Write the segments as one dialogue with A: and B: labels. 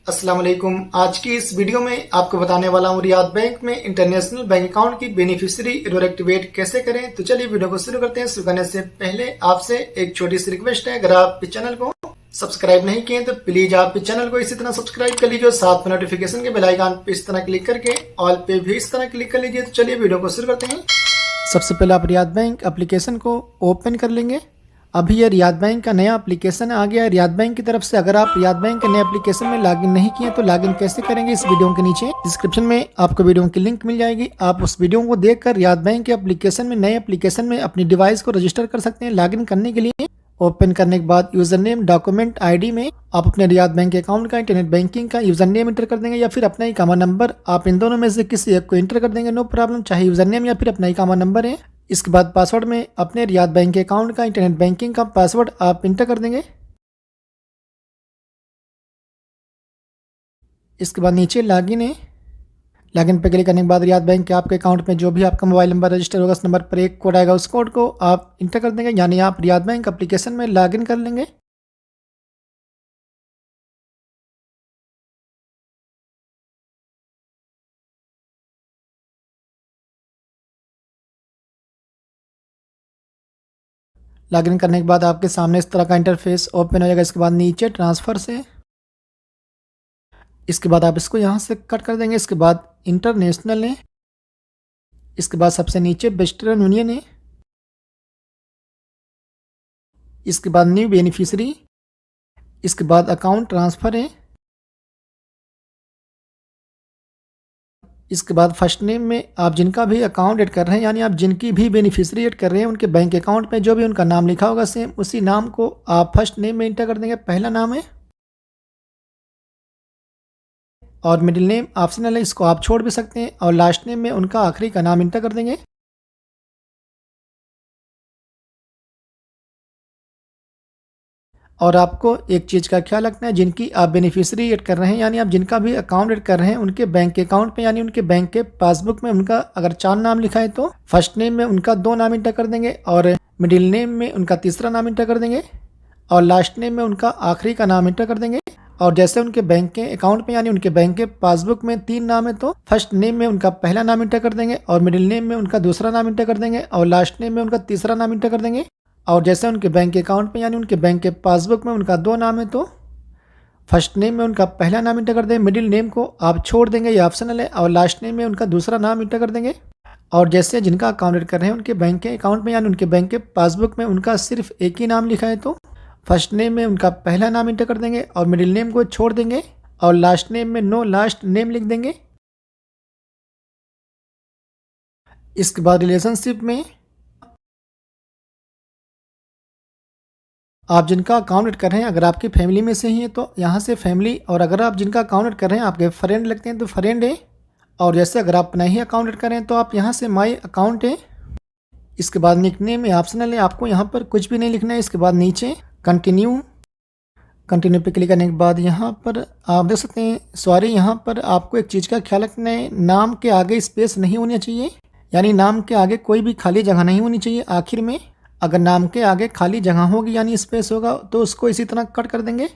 A: अस्सलाम वालेकुम। आज की इस वीडियो में आपको बताने वाला हूँ रियाद बैंक में इंटरनेशनल बैंक अकाउंट की बेनिफिशियरी एरर एक्टिवेट कैसे करें। तो चलिए वीडियो को शुरू करते हैं। शुरू करने से पहले आपसे एक छोटी सी रिक्वेस्ट है, अगर आप इस चैनल को सब्सक्राइब नहीं किए तो प्लीज आप इस चैनल को इसी तरह सब्सक्राइब कर लीजिए, साथ में नोटिफिकेशन के बेल आइकन पे इस तरह क्लिक करके ऑल पे भी इस तरह क्लिक कर लीजिए। तो चलिए वीडियो को शुरू करते हैं। सबसे पहले आप रियाद बैंक एप्लीकेशन को ओपन कर लेंगे। अभी ये रियाद बैंक का नया एप्लीकेशन आ गया है रियाद बैंक की तरफ से। अगर आप रियाद बैंक के नए एप्लीकेशन में लॉगिन नहीं किए तो लॉगिन कैसे करेंगे, इस वीडियो के नीचे डिस्क्रिप्शन में आपको वीडियो की लिंक मिल जाएगी। आप उस वीडियो को देखकर रियाद बैंक के एप्लीकेशन में नए एप्लीकेशन में अपनी डिवाइस को रजिस्टर कर सकते हैं। लॉगिन करने के लिए ओपन करने के बाद यूजर नेम डॉक्यूमेंट आईडी में आप अपने रियाद बैंक अकाउंट का इंटरनेट बैंकिंग का यूजर नेम इंटर कर देंगे या फिर अपना इकामा नंबर, आप इन दोनों में से किसी एक को इंटर कर देंगे, नो प्रॉब्लम, चाहे यूजर नेम या फिर अपना इकामा नंबर है। इसके बाद पासवर्ड में अपने रियाद बैंक के अकाउंट का इंटरनेट बैंकिंग का पासवर्ड आप इंटर कर देंगे। इसके बाद नीचे लॉगिन है, लॉगिन पे क्लिक करने के बाद रियाद बैंक के आपके अकाउंट में जो भी आपका मोबाइल नंबर रजिस्टर होगा उस नंबर पर एक कोड आएगा, उस कोड को आप इंटर कर देंगे, यानी आप रियाद बैंक एप्लीकेशन में लॉगिन कर लेंगे। लॉगिन करने के बाद आपके सामने इस तरह का इंटरफेस ओपन हो जाएगा। इसके बाद नीचे ट्रांसफ़र से, इसके बाद आप इसको यहाँ से कट कर देंगे। इसके बाद इंटरनेशनल है, इसके बाद सबसे नीचे वेस्टर्न यूनियन है, इसके बाद न्यू बेनिफिशियरी, इसके बाद अकाउंट ट्रांसफ़र है, इसके बाद फर्स्ट नेम में आप जिनका भी अकाउंट ऐड कर रहे हैं, यानी आप जिनकी भी बेनिफिशियरी ऐड कर रहे हैं उनके बैंक अकाउंट में जो भी उनका नाम लिखा होगा सेम उसी नाम को आप फर्स्ट नेम में इंटर कर देंगे। पहला नाम है और मिडिल नेम ऑप्शनल है, इसको आप छोड़ भी सकते हैं, और लास्ट नेम में उनका आखिरी का नाम इंटर कर देंगे। और आपको एक चीज़ का ख्याल रखना है, जिनकी आप बेनिफिशियरी ऐड कर रहे हैं यानी आप जिनका भी अकाउंट ऐड कर रहे हैं उनके बैंक के अकाउंट में यानी उनके बैंक के पासबुक में उनका अगर 4 नाम लिखा है तो फर्स्ट नेम में उनका 2 नाम इंटर कर देंगे और मिडिल नेम में उनका तीसरा नाम इंटर कर देंगे और लास्ट नेम में उनका आखिरी का नाम इंटर कर देंगे। और जैसे उनके बैंक के अकाउंट में यानी उनके बैंक के पासबुक में 3 नाम है तो फर्स्ट नेम में उनका पहला नाम इंटर कर देंगे और मिडिल नेम में उनका दूसरा नाम इंटर कर देंगे और लास्ट नेम में उनका तीसरा नाम इंटर कर देंगे। और जैसे उनके बैंक के अकाउंट में यानी उनके बैंक के पासबुक में उनका 2 नाम है तो फर्स्ट नेम में उनका पहला नाम इंटर कर देंगे, मिडिल नेम को आप छोड़ देंगे, ये ऑप्शनल है, और लास्ट नेम में उनका दूसरा नाम इंटर कर देंगे। और जैसे जिनका अकाउंट ऐड कर रहे हैं उनके बैंक के अकाउंट में यानी उनके बैंक के पासबुक में उनका सिर्फ एक ही नाम लिखा है तो फर्स्ट नेम में उनका पहला नाम इंटर कर देंगे और मिडिल नेम को छोड़ देंगे और लास्ट नेम में नो लास्ट नेम लिख देंगे। इसके बाद रिलेशनशिप में आप जिनका अकाउंट ऐड कर रहे हैं अगर आपकी फैमिली में से ही है तो यहाँ से फैमिली, और अगर आप जिनका अकाउंट ऐड कर रहे हैं आपके फ्रेंड लगते हैं तो फ्रेंड है। और जैसे अगर आप अपना ही अकाउंट ऐड कर रहे हैं तो आप यहाँ से माई अकाउंट है। इसके बाद निकनेम में ऑप्शनल है, आपको यहाँ पर कुछ भी नहीं लिखना है। इसके बाद नीचे कंटिन्यू, कंटिन्यू पे क्लिक करने के बाद यहाँ पर आप देख सकते हैं, सॉरी यहाँ पर आपको एक चीज़ का ख्याल रखना है, नाम के आगे स्पेस नहीं होना चाहिए, यानी नाम के आगे कोई भी खाली जगह नहीं होनी चाहिए। आखिर में अगर नाम के आगे खाली जगह होगी यानी स्पेस होगा तो उसको इसी तरह कट कर देंगे।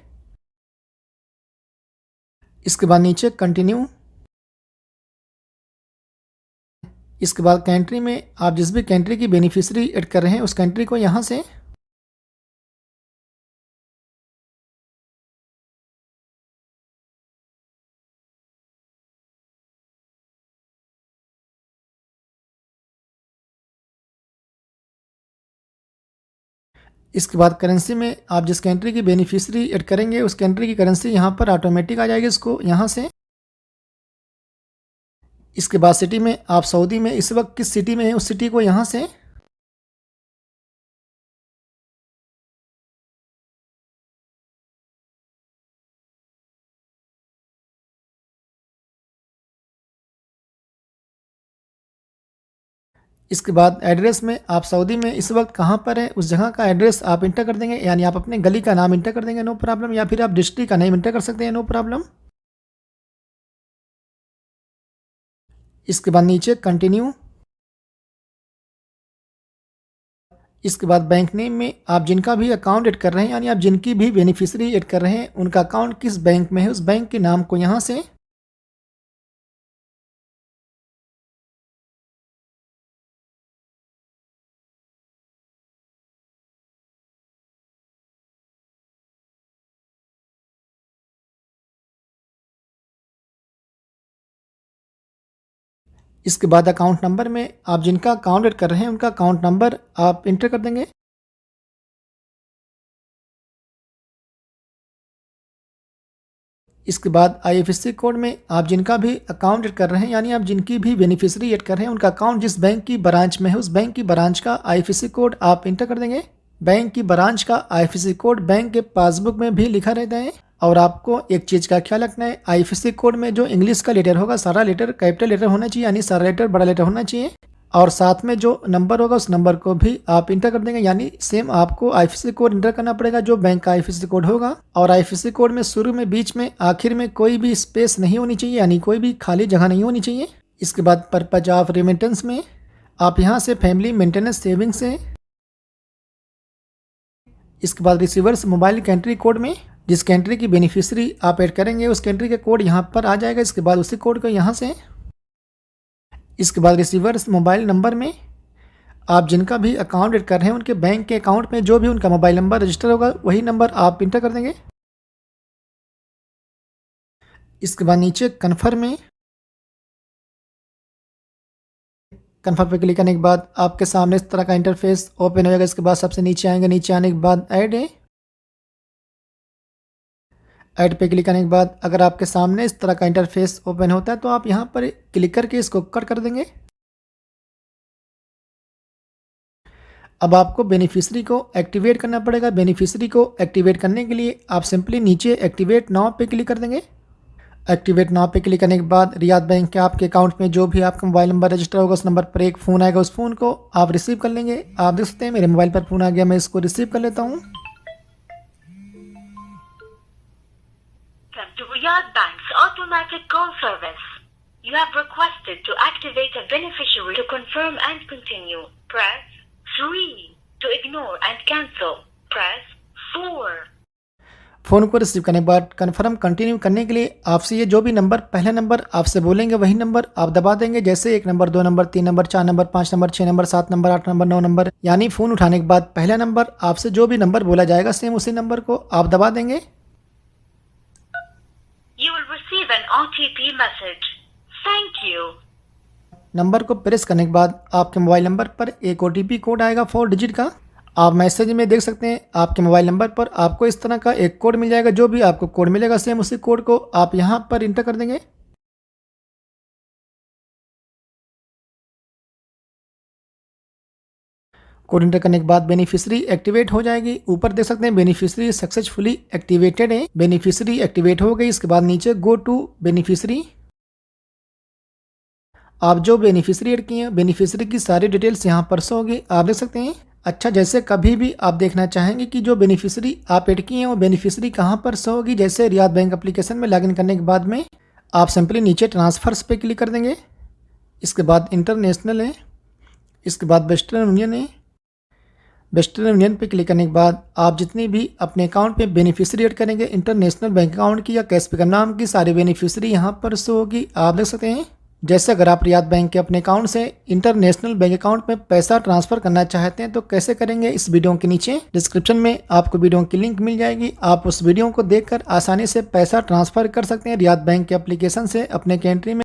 A: इसके बाद नीचे कंटिन्यू, इसके बाद कंट्री में आप जिस भी कंट्री की बेनिफिशियरी ऐड कर रहे हैं उस कंट्री को यहाँ से इसके बाद करेंसी में आप जिस कंट्री की बेनिफिशियरी ऐड करेंगे उस कंट्री की करेंसी यहाँ पर ऑटोमेटिक आ जाएगी, इसको यहाँ से। इसके बाद सिटी में आप सऊदी में इस वक्त किस सिटी में है उस सिटी को यहाँ से, इसके बाद एड्रेस में आप सऊदी में इस वक्त कहाँ पर है उस जगह का एड्रेस आप इंटर कर देंगे, यानी आप अपने गली का नाम इंटर कर देंगे, नो प्रॉब्लम, या फिर आप डिस्ट्रिक्ट का नेम इंटर कर सकते हैं, नो प्रॉब्लम। इसके बाद नीचे कंटिन्यू, इसके बाद बैंक नेम में आप जिनका भी अकाउंट ऐड कर रहे हैं, यानी आप जिनकी भी बेनिफिशियरी ऐड कर रहे हैं, उनका अकाउंट किस बैंक में है उस बैंक के नाम को यहाँ से इसके बाद अकाउंट नंबर में आप जिनका अकाउंट ऐड कर रहे हैं उनका अकाउंट नंबर आप इंटर कर देंगे। इसके बाद IFSC कोड में आप जिनका भी अकाउंट ऐड कर रहे हैं, यानी आप जिनकी भी बेनिफिशियरी ऐड कर रहे हैं, उनका अकाउंट जिस बैंक की ब्रांच में है उस बैंक की ब्रांच का IFSC कोड आप इंटर कर देंगे। बैंक की ब्रांच का IFSC कोड बैंक के पासबुक में भी लिखा रहता है। और आपको एक चीज़ का ख्याल रखना है, IFSC कोड में जो इंग्लिश का लेटर होगा सारा लेटर कैपिटल लेटर होना चाहिए, यानी सारा लेटर बड़ा लेटर होना चाहिए। और साथ में जो नंबर होगा उस नंबर को भी आप इंटर कर देंगे, यानी सेम आपको IFSC कोड इंटर करना पड़ेगा जो बैंक का IFSC कोड होगा। और IFSC कोड में शुरू में, बीच में, आखिर में कोई भी स्पेस नहीं होनी चाहिए, यानी कोई भी खाली जगह नहीं होनी चाहिए। इसके बाद पर्पज ऑफ रेमिटेंस में आप यहाँ से फैमिली मेंटेनेंस सेविंग्स से, इसके बाद रिसीवर्स मोबाइल कंट्री कोड में जिस कंट्री की बेनिफिशियरी आप ऐड करेंगे उस कंट्री का कोड यहाँ पर आ जाएगा। इसके बाद उसी कोड को यहाँ से, इसके बाद रिसीवर्स मोबाइल नंबर में आप जिनका भी अकाउंट ऐड कर रहे हैं उनके बैंक के अकाउंट में जो भी उनका मोबाइल नंबर रजिस्टर होगा वही नंबर आप इंटर कर देंगे। इसके बाद नीचे कन्फर्म में, कन्फर्म पे क्लिक करने के बाद आपके सामने इस तरह का इंटरफेस ओपन हो जाएगा। इसके बाद सबसे नीचे आएंगे, नीचे आने के बाद ऐड पे क्लिक करने के बाद अगर आपके सामने इस तरह का इंटरफेस ओपन होता है तो आप यहाँ पर क्लिक करके इसको कट कर देंगे। अब आपको बेनिफिशियरी को एक्टिवेट करना पड़ेगा। बेनिफिशियरी को एक्टिवेट करने के लिए आप सिंपली नीचे एक्टिवेट नाउ पे क्लिक कर देंगे। एक्टिवेट नाउ पे क्लिक करने के बाद रियाद बैंक के आपके अकाउंट में जो भी आपका मोबाइल नंबर रजिस्टर होगा उस नंबर पर एक फ़ोन आएगा, उस फ़ोन को आप रिसीव कर लेंगे। आप देख सकते हैं मेरे मोबाइल पर फ़ोन आ गया, मैं इसको रिसीव कर लेता हूँ।
B: To Riyadh Bank's automatic call service. You have requested to activate a beneficiary. To confirm and continue, press 3. To ignore and cancel, press 4.
A: Phone को रिसीव करने के बाद कन्फर्म कंटिन्यू करने के लिए आपसे ये जो भी नंबर, पहला नंबर आपसे बोलेंगे वही नंबर आप दबा देंगे। जैसे 1 number, 2 number, 3 number, 4 number, 5 number, 6 number, 7 number, 8 number, 9 number, यानी फ़ोन उठाने के बाद पहला नंबर आपसे जो भी नंबर बोला जाएगा सेम उसी नंबर को आप दबा देंगे।
B: You will receive an OTP message. Thank you.
A: Number को प्रेस करने के बाद आपके मोबाइल नंबर पर एक OTP कोड आएगा 4 डिजिट का। आप मैसेज में देख सकते हैं आपके मोबाइल नंबर पर आपको इस तरह का एक कोड मिल जाएगा। जो भी आपको कोड मिलेगा सेम उसी कोड को आप यहाँ पर इंटर कर देंगे। कोड इंटर करने के बाद बेनिफिशियरी एक्टिवेट हो जाएगी। ऊपर देख सकते हैं बेनिफिशियरी सक्सेसफुली एक्टिवेटेड है। बेनिफिशियरी एक्टिवेट हो गई। इसके बाद नीचे गो टू बेनिफिशियरी, आप जो बेनिफिशियरी ऐड किए हैं बेनिफिशियरी की सारी डिटेल्स यहाँ पर शो होगी, आप देख सकते हैं। अच्छा, जैसे कभी भी आप देखना चाहेंगे कि जो बेनिफिशियरी आप ऐड किए हैं वो बेनिफिशियरी कहाँ पर शो होगी, जैसे रियाद बैंक एप्लीकेशन में लॉगिन करने के बाद में आप सिंपली नीचे ट्रांसफर्स पे क्लिक कर देंगे। इसके बाद इंटरनेशनल है, इसके बाद वेस्टर्न यूनियन है। वेस्टर्न यूनियन पे क्लिक करने के बाद आप जितनी भी अपने अकाउंट पे बेनिफिशियरी ऐड करेंगे इंटरनेशनल बैंक अकाउंट की या कैश पिकअप नाम की सारी बेनिफिशियरी यहाँ पर शो होगी, आप देख सकते हैं। जैसे अगर आप रियाद बैंक के अपने अकाउंट से इंटरनेशनल बैंक अकाउंट में पैसा ट्रांसफर करना चाहते हैं तो कैसे करेंगे, इस वीडियो के नीचे डिस्क्रिप्शन में आपको वीडियो की लिंक मिल जाएगी। आप उस वीडियो को देखकर आसानी से पैसा ट्रांसफर कर सकते हैं रियाद बैंक के एप्लीकेशन से अपने कंट्री में।